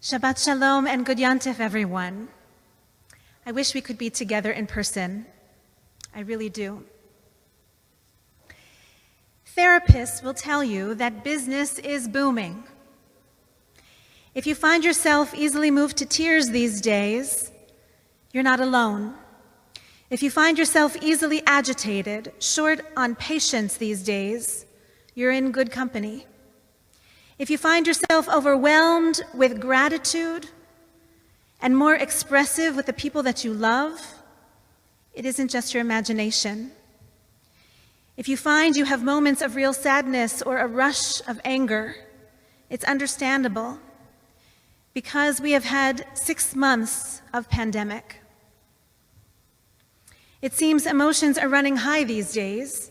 Shabbat Shalom and Good Yantif, everyone. I wish we could be together in person. I really do. Therapists will tell you that business is booming. If you find yourself easily moved to tears these days, you're not alone. If you find yourself easily agitated, short on patience these days, you're in good company. If you find yourself overwhelmed with gratitude and more expressive with the people that you love, it isn't just your imagination. If you find you have moments of real sadness or a rush of anger, it's understandable because we have had 6 months of pandemic. It seems emotions are running high these days.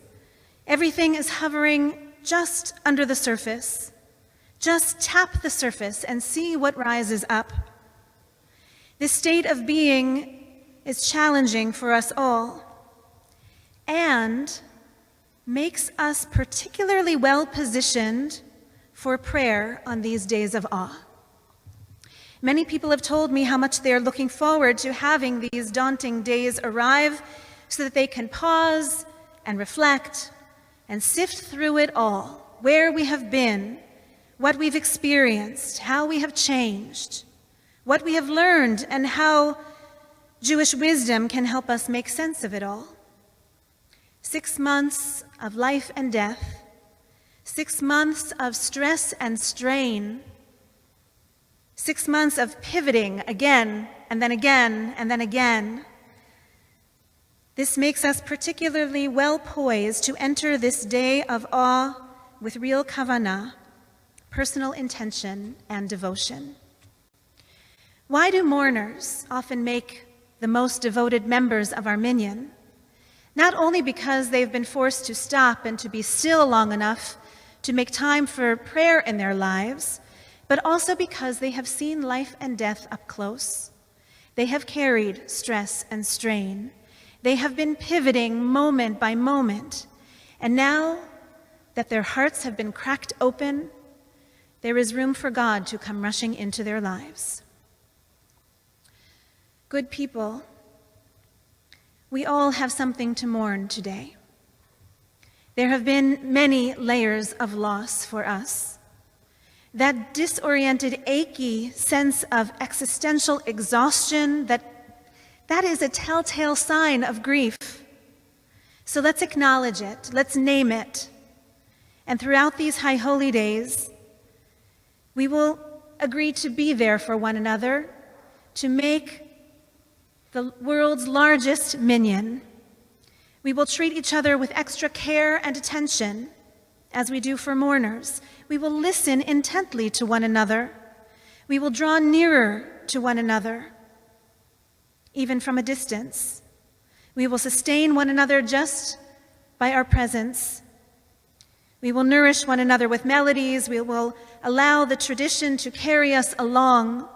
Everything is hovering just under the surface. Just tap the surface and see what rises up. This state of being is challenging for us all and makes us particularly well positioned for prayer on these days of awe. Many people have told me how much they are looking forward to having these daunting days arrive so that they can pause and reflect and sift through it all, where we have been, what we've experienced, how we have changed, what we have learned, and how Jewish wisdom can help us make sense of it all. 6 months of life and death, 6 months of stress and strain, 6 months of pivoting again, and then again, and then again. This makes us particularly well poised to enter this day of awe with real kavanah, personal intention, and devotion. Why do mourners often make the most devoted members of our minyan? Not only because they've been forced to stop and to be still long enough to make time for prayer in their lives, but also because they have seen life and death up close. They have carried stress and strain. They have been pivoting moment by moment. And now that their hearts have been cracked open, there is room for God to come rushing into their lives. Good people, we all have something to mourn today. There have been many layers of loss for us. That disoriented, achy sense of existential exhaustion, that is a telltale sign of grief. So let's acknowledge it, let's name it. And throughout these high holy days, we will agree to be there for one another, to make the world's largest minyan. We will treat each other with extra care and attention, as we do for mourners. We will listen intently to one another. We will draw nearer to one another, even from a distance. We will sustain one another just by our presence. We will nourish one another with melodies. We will allow the tradition to carry us along.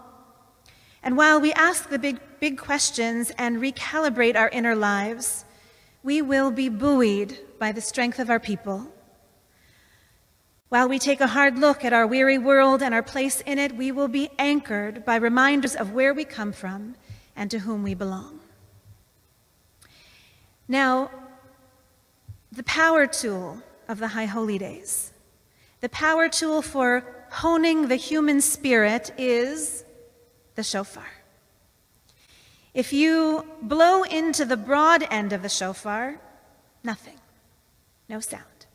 And while we ask the big questions and recalibrate our inner lives, we will be buoyed by the strength of our people. While we take a hard look at our weary world and our place in it, we will be anchored by reminders of where we come from and to whom we belong. Now, the power tool of the High Holy Days, the power tool for honing the human spirit is the shofar. If you blow into the broad end of the shofar, nothing, no sound.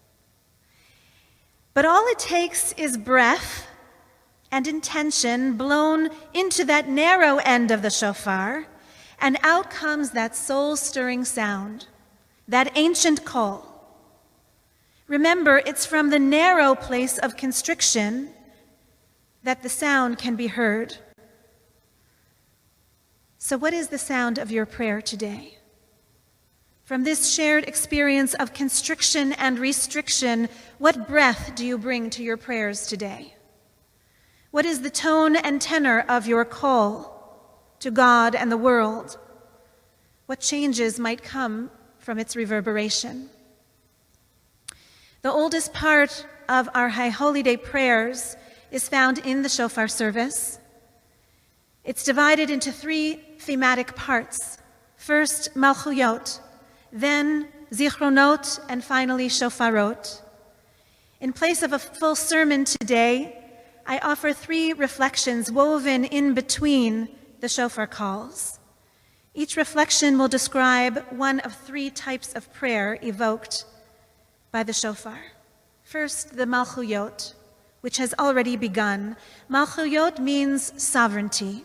But all it takes is breath and intention blown into that narrow end of the shofar, and out comes that soul-stirring sound, that ancient call. Remember, it's from the narrow place of constriction that the sound can be heard. So what is the sound of your prayer today? From this shared experience of constriction and restriction, what breath do you bring to your prayers today? What is the tone and tenor of your call to God and the world? What changes might come from its reverberation? The oldest part of our High Holy Day prayers is found in the Shofar service. It's divided into 3 thematic parts. First, Malchuyot, then Zichronot, and finally Shofarot. In place of a full sermon today, I offer 3 reflections woven in between the shofar calls. Each reflection will describe one of 3 types of prayer evoked by the shofar. First, the Malchuyot, which has already begun. Malchuyot means sovereignty.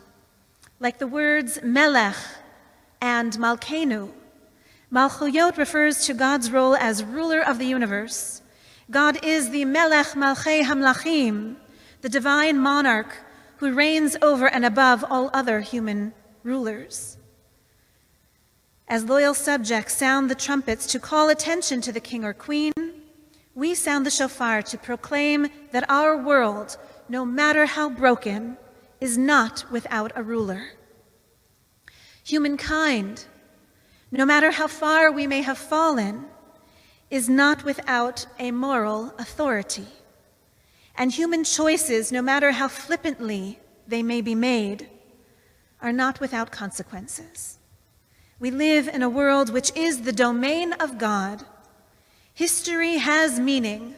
Like the words Melech and Malkeinu, Malchuyot refers to God's role as ruler of the universe. God is the Melech Malchei Hamlachim, the divine monarch who reigns over and above all other human rulers. As loyal subjects sound the trumpets to call attention to the king or queen, we sound the shofar to proclaim that our world, no matter how broken, is not without a ruler. Humankind, no matter how far we may have fallen, is not without a moral authority. And human choices, no matter how flippantly they may be made, are not without consequences. We live in a world which is the domain of God. History has meaning,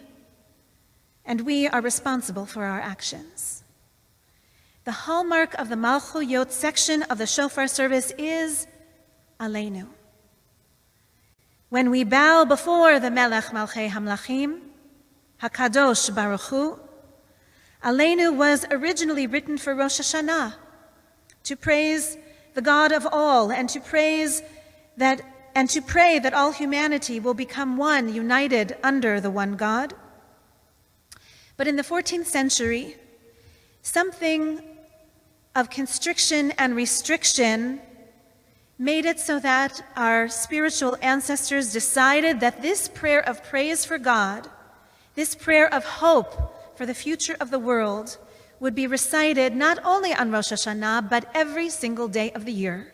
and we are responsible for our actions. The hallmark of the Malchuyot section of the shofar service is Aleinu. When we bow before the Melech Malchei Hamlachim, HaKadosh Baruch Hu, Aleinu was originally written for Rosh Hashanah, to praise the God of all, and to pray that all humanity will become one, united under the one God. But in the 14th century, something of constriction and restriction made it so that our spiritual ancestors decided that this prayer of praise for God, this prayer of hope for the future of the world, would be recited not only on Rosh Hashanah, but every single day of the year.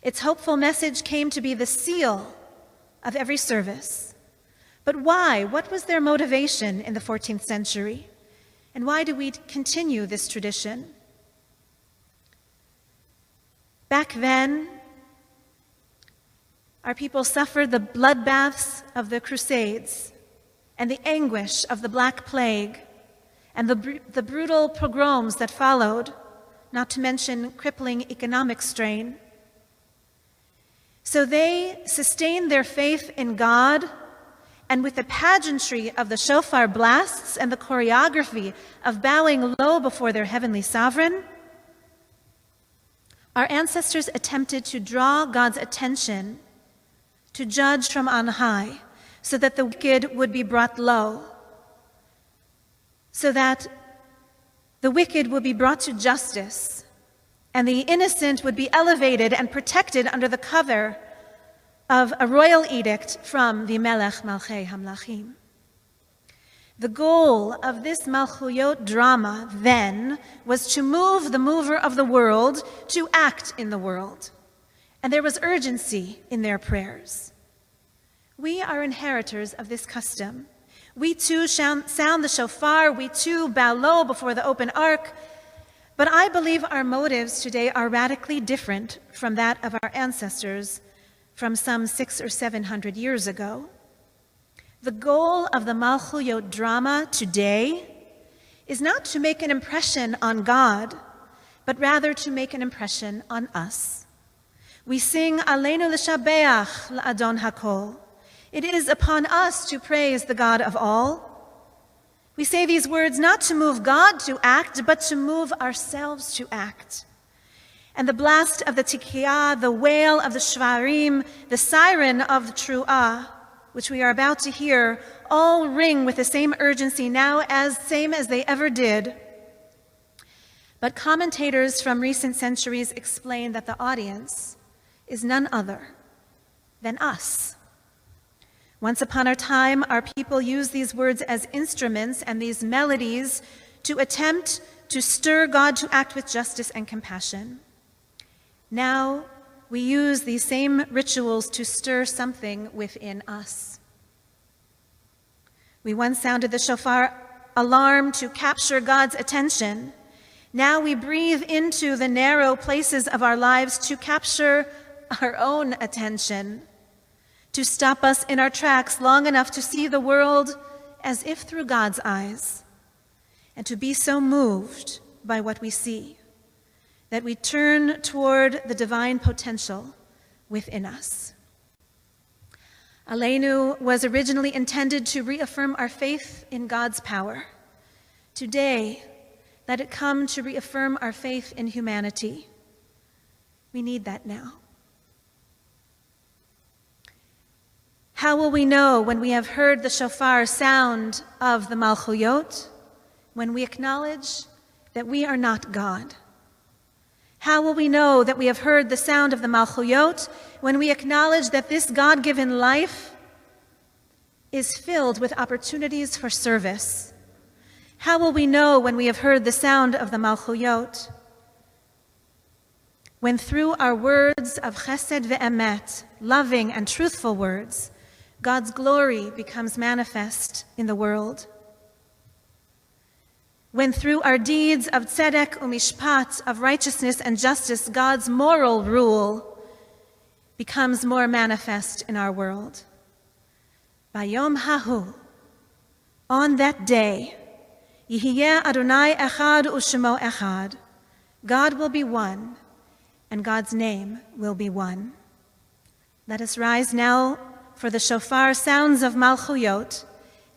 Its hopeful message came to be the seal of every service. But why? What was their motivation in the 14th century? And why do we continue this tradition? Back then, our people suffered the bloodbaths of the Crusades and the anguish of the Black Plague and the brutal pogroms that followed, not to mention crippling economic strain. So they sustained their faith in God, and with the pageantry of the shofar blasts and the choreography of bowing low before their heavenly sovereign, our ancestors attempted to draw God's attention to judge from on high, so that the wicked would be brought low, so that the wicked would be brought to justice, and the innocent would be elevated and protected under the cover of a royal edict from the Melech Malchei Hamlachim. The goal of this Malchuyot drama, then, was to move the mover of the world to act in the world. And there was urgency in their prayers. We are inheritors of this custom. We too sound the shofar, we too bow low before the open ark, but I believe our motives today are radically different from that of our ancestors from some 600 or 700 years ago. The goal of the Malchuyot drama today is not to make an impression on God, but rather to make an impression on us. We sing Aleinu l'shabeach la'adon hakol. It is upon us to praise the God of all. We say these words not to move God to act, but to move ourselves to act. And the blast of the tikiyah, the wail of the shvarim, the siren of the truah, which we are about to hear, all ring with the same urgency now same as they ever did. But commentators from recent centuries explain that the audience is none other than us. Once upon a time, our people used these words as instruments and these melodies to attempt to stir God to act with justice and compassion. Now, we use these same rituals to stir something within us. We once sounded the shofar alarm to capture God's attention. Now we breathe into the narrow places of our lives to capture our own attention, to stop us in our tracks long enough to see the world as if through God's eyes, and to be so moved by what we see that we turn toward the divine potential within us. Aleinu was originally intended to reaffirm our faith in God's power. Today, let it come to reaffirm our faith in humanity. We need that now. How will we know when we have heard the shofar sound of the Malchuyot? When we acknowledge that we are not God. How will we know that we have heard the sound of the Malchuyot? When we acknowledge that this God-given life is filled with opportunities for service. How will we know when we have heard the sound of the Malchuyot? When through our words of chesed ve'emet, loving and truthful words, God's glory becomes manifest in the world. When through our deeds of tzedek umishpat, of righteousness and justice, God's moral rule becomes more manifest in our world. Bayom hahu, on that day, Yihiyeh Adonai echad u'shemo echad, God will be one, and God's name will be one. Let us rise now for the shofar sounds of Malchuyot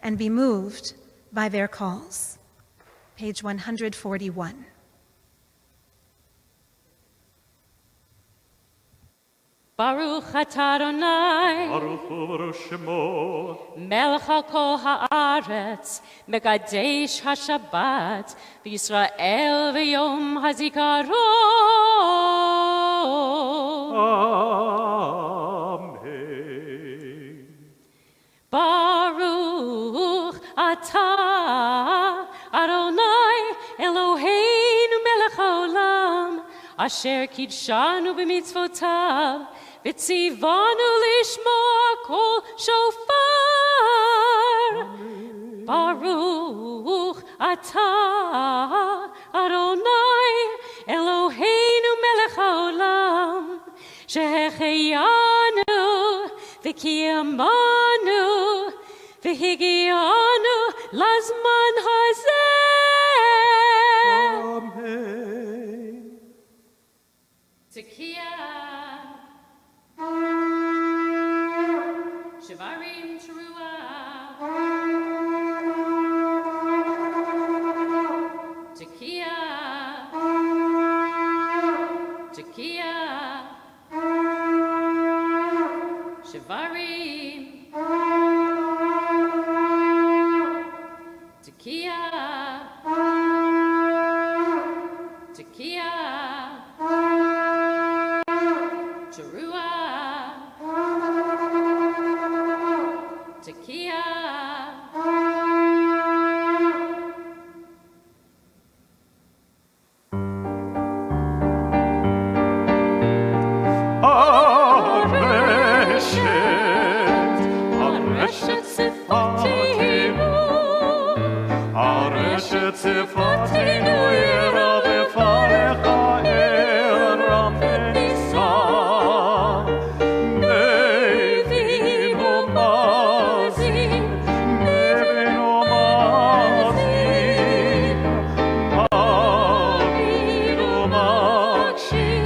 and be moved by their calls. Page 141. Baruch atah Adonai, Baruch hu Shemo, Melech kol haaretz, Mekadesh haShabbat, v'Yisrael v'yom hazikaron. Amen. Baruch atah Adonai, Eloheinu melech haolam, asher kidshanu b'mitzvotav, v'tzivanu lishmoa kol shofar. Baruch atah Adonai, Eloheinu melech haolam, shehecheyanu v'kiyamanu v'higianu lazman hazeh. Amen. Tekiah, Shavarim Teruah, Tekiah, Tekiah, Shavarim, Tekiah, Tekiah, Teruah, Tekiah. Areshet Sifatinu, Areshet Sifatinu, Yera befarecha el Rabbisa, Nevin umazin, Nevin umazin, Mabid umakshin,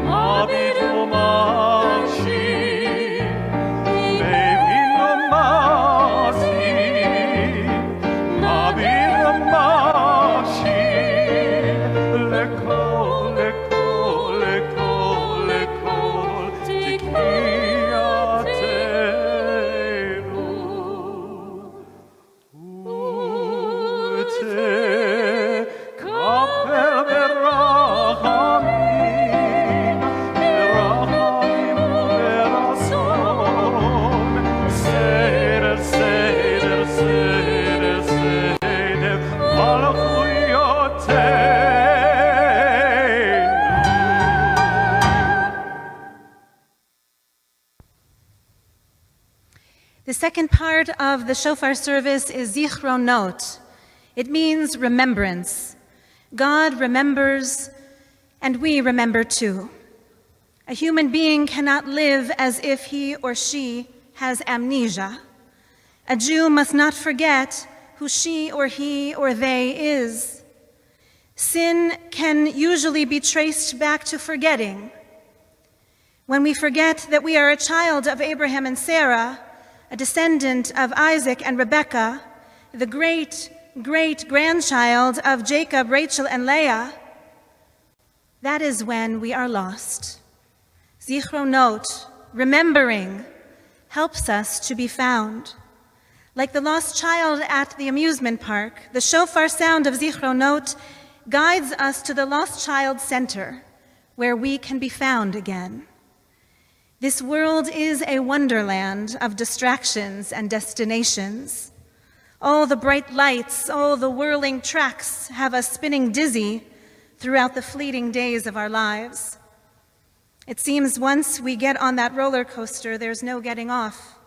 Mabid umakshin, Nevin umazin, Mabid umakshin, Lekol, lekol, lekol, lekol, Tikiyatenu, Utekapel berachamim, berachamim uberason, Seder, seder, seder, seder, Malchuyotenu. The second part of the shofar service is zichronot. It means remembrance. God remembers, and we remember too. A human being cannot live as if he or she has amnesia. A Jew must not forget who she or he or they is. Sin can usually be traced back to forgetting. When we forget that we are a child of Abraham and Sarah, a descendant of Isaac and Rebekah, the great-great-grandchild of Jacob, Rachel, and Leah, that is when we are lost. Zichronot, remembering, helps us to be found. Like the lost child at the amusement park, the shofar sound of Zichronot guides us to the lost child center, where we can be found again. This world is a wonderland of distractions and destinations. All the bright lights, all the whirling tracks have us spinning dizzy throughout the fleeting days of our lives. It seems once we get on that roller coaster, there's no getting off.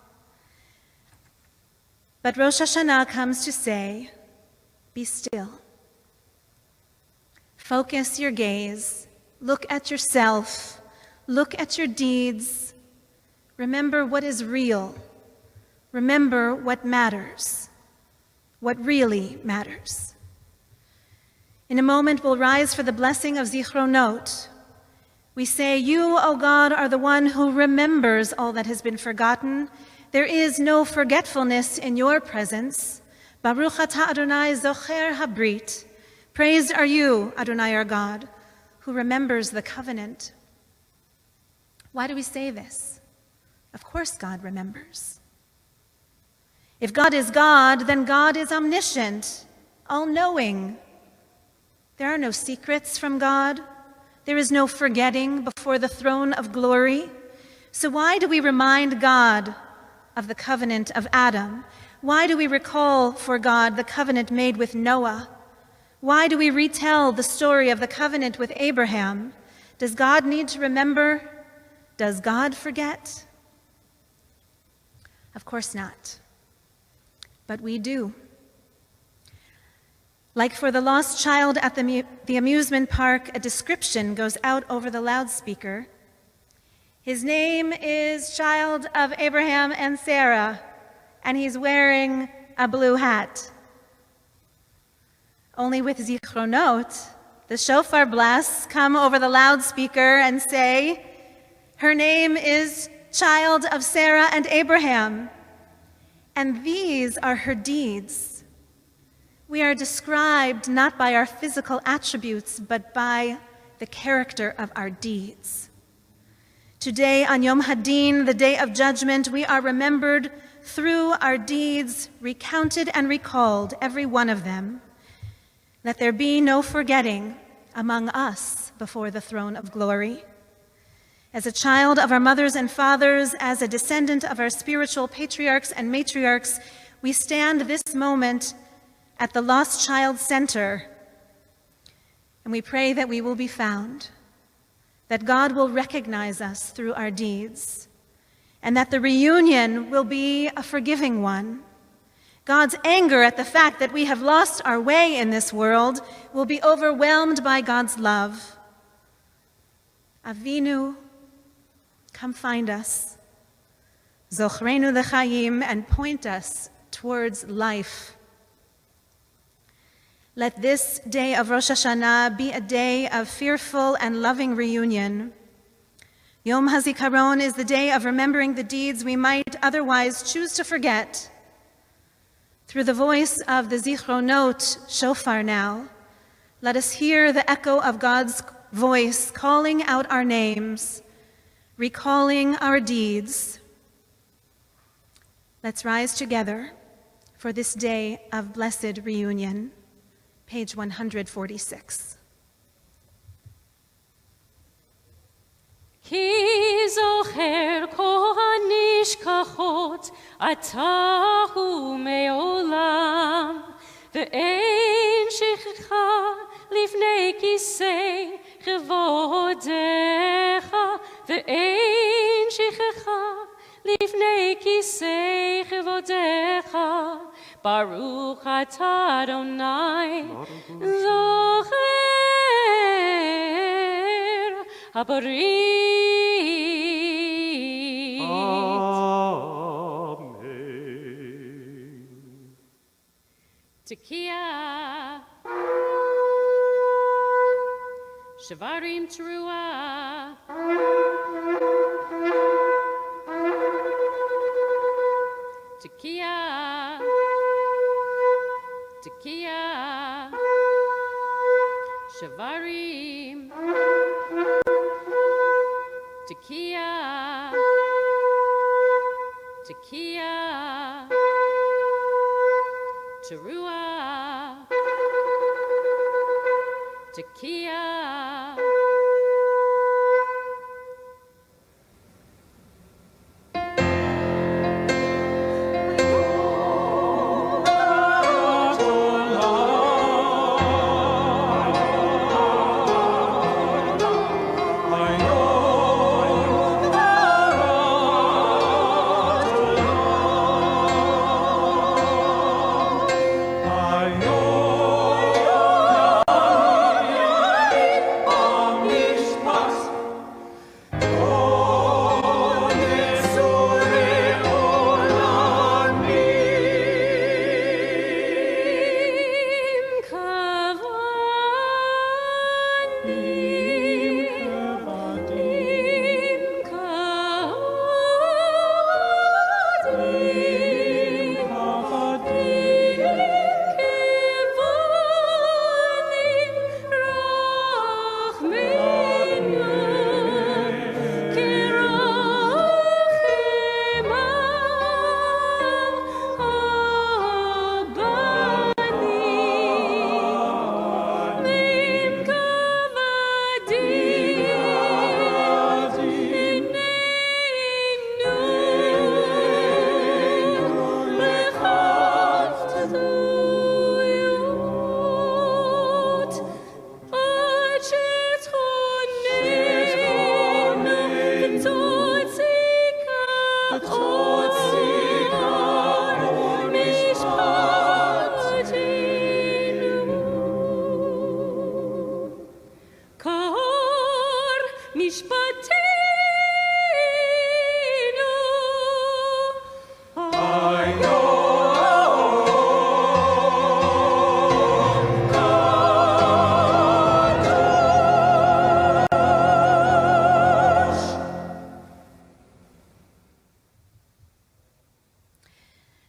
But Rosh Hashanah comes to say, be still. Focus your gaze, look at yourself, look at your deeds. Remember what is real. Remember what matters, what really matters. In a moment, we'll rise for the blessing of Zichronot. We say, you, O God, are the one who remembers all that has been forgotten. There is no forgetfulness in your presence. Baruch atah Adonai zocher habrit. Praised are you, Adonai our God, who remembers the covenant. Why do we say this? Of course God remembers. If God is God, then God is omniscient, all-knowing. There are no secrets from God. There is no forgetting before the throne of glory. So why do we remind God of the covenant of Adam? Why do we recall for God the covenant made with Noah? Why do we retell the story of the covenant with Abraham? Does God need to remember? Does God forget? Of course not. But we do. Like for the lost child at the amusement park, a description goes out over the loudspeaker. His name is Child of Abraham and Sarah, and he's wearing a blue hat. Only with Zichronot, the shofar blasts come over the loudspeaker and say, her name is Child of Sarah and Abraham, and these are her deeds. We are described not by our physical attributes, but by the character of our deeds. Today, on Yom Hadin, the day of judgment, we are remembered through our deeds, recounted and recalled, every one of them. Let there be no forgetting among us before the throne of glory. As a child of our mothers and fathers, as a descendant of our spiritual patriarchs and matriarchs, we stand this moment at the Lost Child Center, and we pray that we will be found, that God will recognize us through our deeds, and that the reunion will be a forgiving one. God's anger at the fact that we have lost our way in this world will be overwhelmed by God's love. Avinu, come find us. Zochrenu l'chaim, and point us towards life. Let this day of Rosh Hashanah be a day of fearful and loving reunion. Yom HaZikaron is the day of remembering the deeds we might otherwise choose to forget. Through the voice of the Zichronot shofar now, let us hear the echo of God's voice calling out our names, recalling our deeds. Let's rise together for this day of blessed reunion. Page 146. Ki zocher kol hanishkachot atahu me'olam ve'ein shechicha lifnei kisei chevodecha ve'ein shechicha lifnei kisei chevodecha Baruch atah Adonai zocher Habarit. Amen. Tekiah. Shavarim Teruah. Tekiah. Tekiah. Shavarim. Tekiah. Tekiah. Teruah. Tekiah.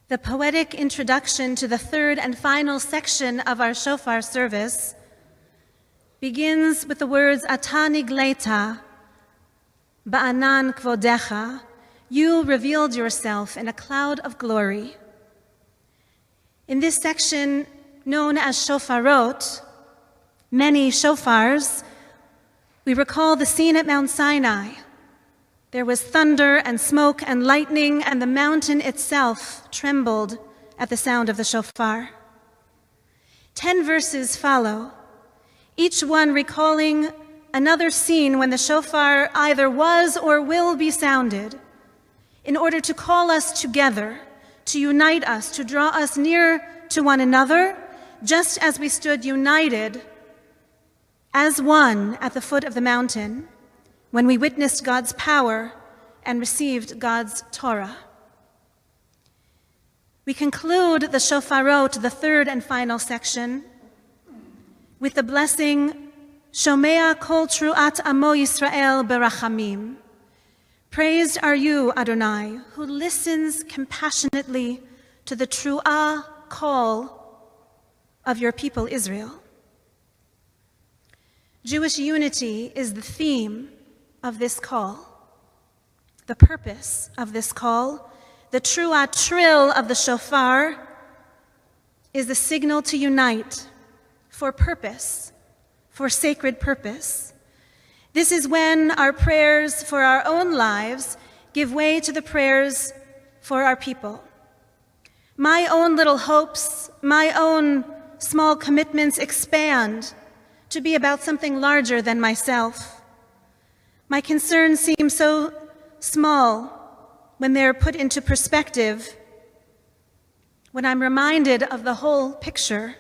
The poetic introduction to the third and final section of our Shofar service begins with the words, Ata nigleita ba'anan kvodecha, you revealed yourself in a cloud of glory. In this section, known as Shofarot, many shofars, we recall the scene at Mount Sinai. There was thunder and smoke and lightning, and the mountain itself trembled at the sound of the shofar. 10 verses follow, each one recalling another scene when the shofar either was or will be sounded, in order to call us together, to unite us, to draw us near to one another, just as we stood united as one at the foot of the mountain when we witnessed God's power and received God's Torah. We conclude the Shofarot, the third and final section, with the blessing, Shomea kol truat amo Yisrael berachamim. Praised are you, Adonai, who listens compassionately to the truah call of your people Israel. Jewish unity is the theme of this call, the purpose of this call. The truah trill of the shofar is the signal to unite for purpose, for sacred purpose. This is when our prayers for our own lives give way to the prayers for our people. My own little hopes, my own small commitments expand to be about something larger than myself. My concerns seem so small when they're put into perspective, when I'm reminded of the whole picture.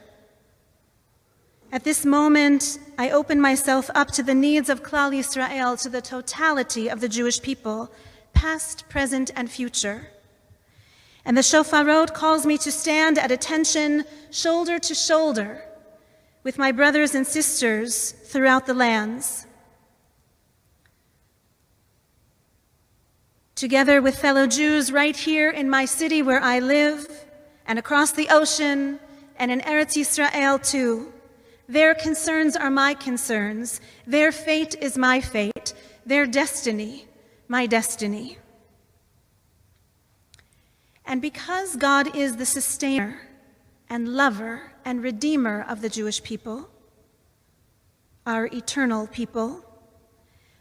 At this moment, I open myself up to the needs of Klal Yisrael, to the totality of the Jewish people, past, present, and future. And the shofarot calls me to stand at attention, shoulder to shoulder, with my brothers and sisters throughout the lands. Together with fellow Jews right here in my city where I live, and across the ocean, and in Eretz Yisrael too, their concerns are my concerns, their fate is my fate, their destiny, my destiny. And because God is the sustainer and lover and redeemer of the Jewish people, our eternal people,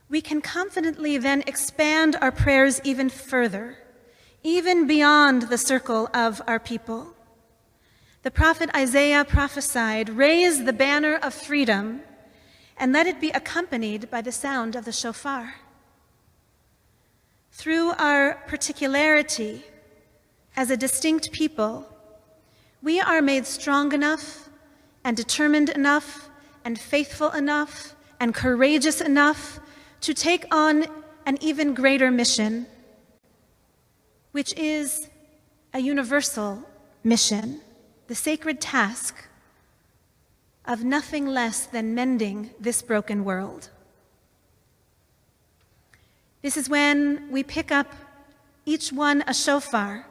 we can confidently then expand our prayers even further, even beyond the circle of our people. The prophet Isaiah prophesied, "Raise the banner of freedom, and let it be accompanied by the sound of the shofar." Through our particularity as a distinct people, we are made strong enough and determined enough and faithful enough and courageous enough to take on an even greater mission, which is a universal mission, the sacred task of nothing less than mending this broken world. This is when we pick up each one a shofar,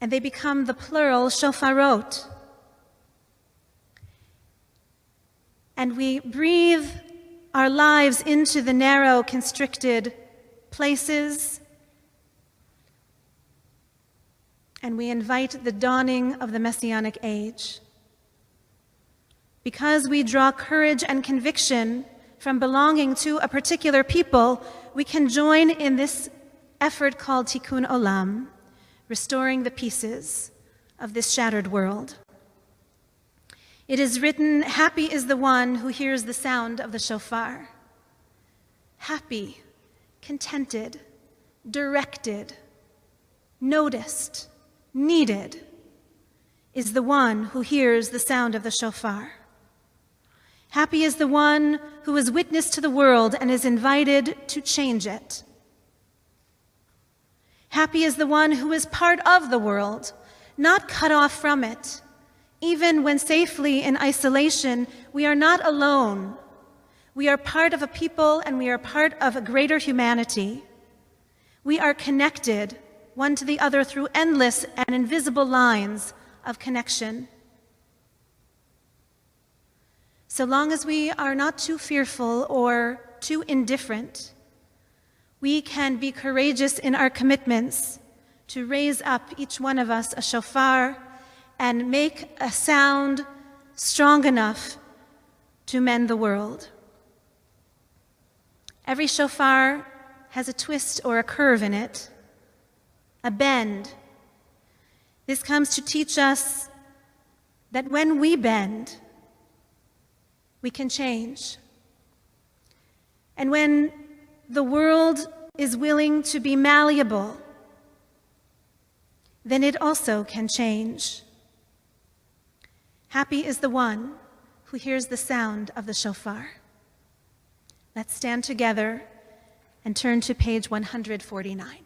and they become the plural shofarot. And we breathe our lives into the narrow, constricted places, and we invite the dawning of the Messianic age. Because we draw courage and conviction from belonging to a particular people, we can join in this effort called Tikkun Olam, restoring the pieces of this shattered world. It is written, "Happy is the one who hears the sound of the shofar." Happy, contented, directed, noticed, needed is the one who hears the sound of the shofar. Happy is the one who is witness to the world and is invited to change it. Happy is the one who is part of the world, not cut off from it. Even when safely in isolation, we are not alone. We are part of a people and we are part of a greater humanity. We are connected one to the other through endless and invisible lines of connection. So long as we are not too fearful or too indifferent, we can be courageous in our commitments to raise up each one of us a shofar and make a sound strong enough to mend the world. Every shofar has a twist or a curve in it, a bend. This comes to teach us that when we bend, we can change. And when the world is willing to be malleable, then it also can change. Happy is the one who hears the sound of the shofar. Let's stand together and turn to page 149.